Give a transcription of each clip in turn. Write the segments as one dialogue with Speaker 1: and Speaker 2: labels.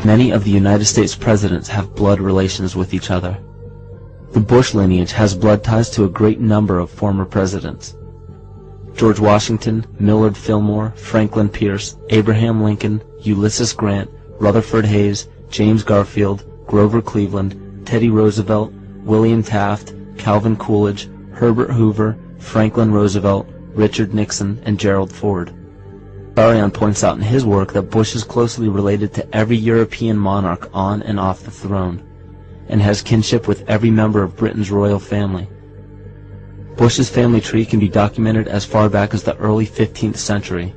Speaker 1: Many of the United States presidents have blood relations with each other. The Bush lineage has blood ties to a great number of former presidents. George Washington, Millard Fillmore, Franklin Pierce, Abraham Lincoln, Ulysses Grant, Rutherford Hayes, James Garfield, Grover Cleveland, Teddy Roosevelt, William Taft, Calvin Coolidge, Herbert Hoover, Franklin Roosevelt, Richard Nixon, and Gerald Ford. Barion points out in his work that Bush is closely related to every European monarch on and off the throne, and has kinship with every member of Britain's royal family. Bush's family tree can be documented as far back as the early 15th century.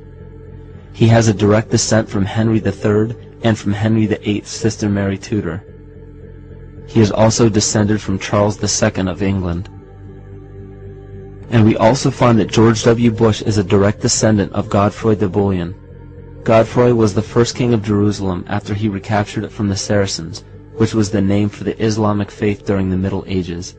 Speaker 1: He has a direct descent from Henry III and from Henry VIII's sister Mary Tudor. He is also descended from Charles II of England. And we also find that George W. Bush is a direct descendant of Godfrey de Bouillon. Godfrey was the first king of Jerusalem after he recaptured it from the Saracens, which was the name for the Islamic faith during the Middle Ages.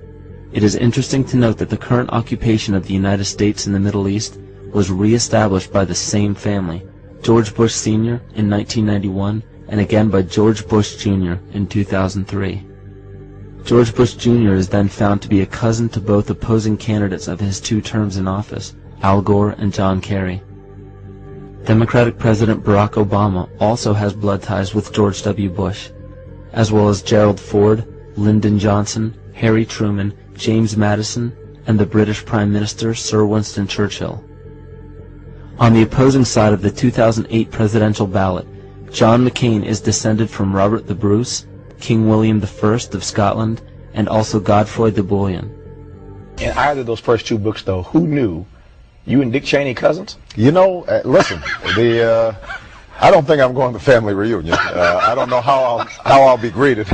Speaker 1: It is interesting to note that the current occupation of the United States in the Middle East was re-established by the same family, George Bush Sr. in 1991, and again by George Bush Jr. in 2003. George Bush Jr. is then found to be a cousin to both opposing candidates of his 2 terms in office, Al Gore and John Kerry. Democratic President Barack Obama also has blood ties with George W. Bush, as well as Gerald Ford, Lyndon Johnson, Harry Truman, James Madison, and the British Prime Minister Sir Winston Churchill. On the opposing side of the 2008 presidential ballot, John McCain is descended from Robert the Bruce, King William I of Scotland, and also Godfrey de Bouillon.
Speaker 2: In either of those first 2 books, though, who knew you and Dick Cheney cousins?
Speaker 3: You know, listen, I don't think I'm going to family reunion. I don't know how I'll be greeted.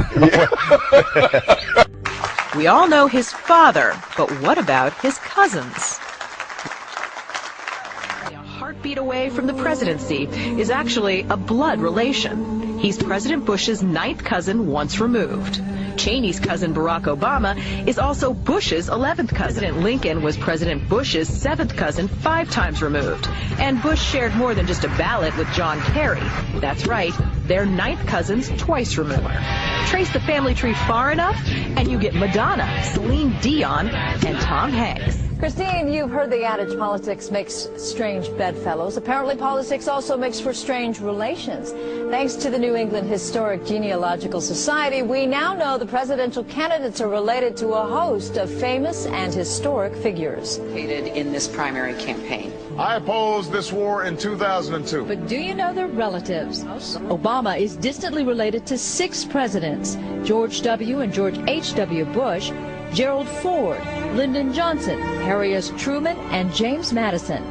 Speaker 4: We all know his father, but what about his cousins? A heartbeat away from the presidency is actually a blood relation. He's President Bush's 9th cousin once removed. Cheney's cousin Barack Obama is also Bush's 11th cousin. President Lincoln was President Bush's 7th cousin 5 times removed. And Bush shared more than just a ballot with John Kerry. That's right, they're 9th cousins twice removed. Trace the family tree far enough, and you get Madonna, Celine Dion, and Tom Hanks.
Speaker 5: Christine, you've heard the adage politics makes strange bedfellows. Apparently politics also makes for strange relations. Thanks to the New England Historic Genealogical Society, we now know the presidential candidates are related to a host of famous and historic figures.
Speaker 6: In this primary campaign.
Speaker 7: I opposed this war in 2002.
Speaker 5: But do you know their relatives? Obama is distantly related to 6 presidents: George W. and George H.W. Bush, Gerald Ford, Lyndon Johnson, Harry S. Truman, and James Madison.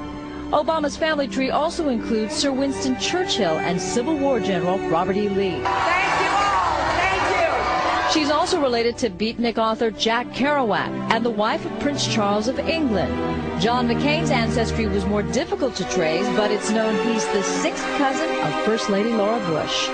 Speaker 5: Obama's family tree also includes Sir Winston Churchill and Civil War General Robert E. Lee.
Speaker 6: Thank you all. Thank you.
Speaker 5: She's also related to beatnik author Jack Kerouac and the wife of Prince Charles of England. John McCain's ancestry was more difficult to trace, but it's known he's the 6th cousin of First Lady Laura Bush.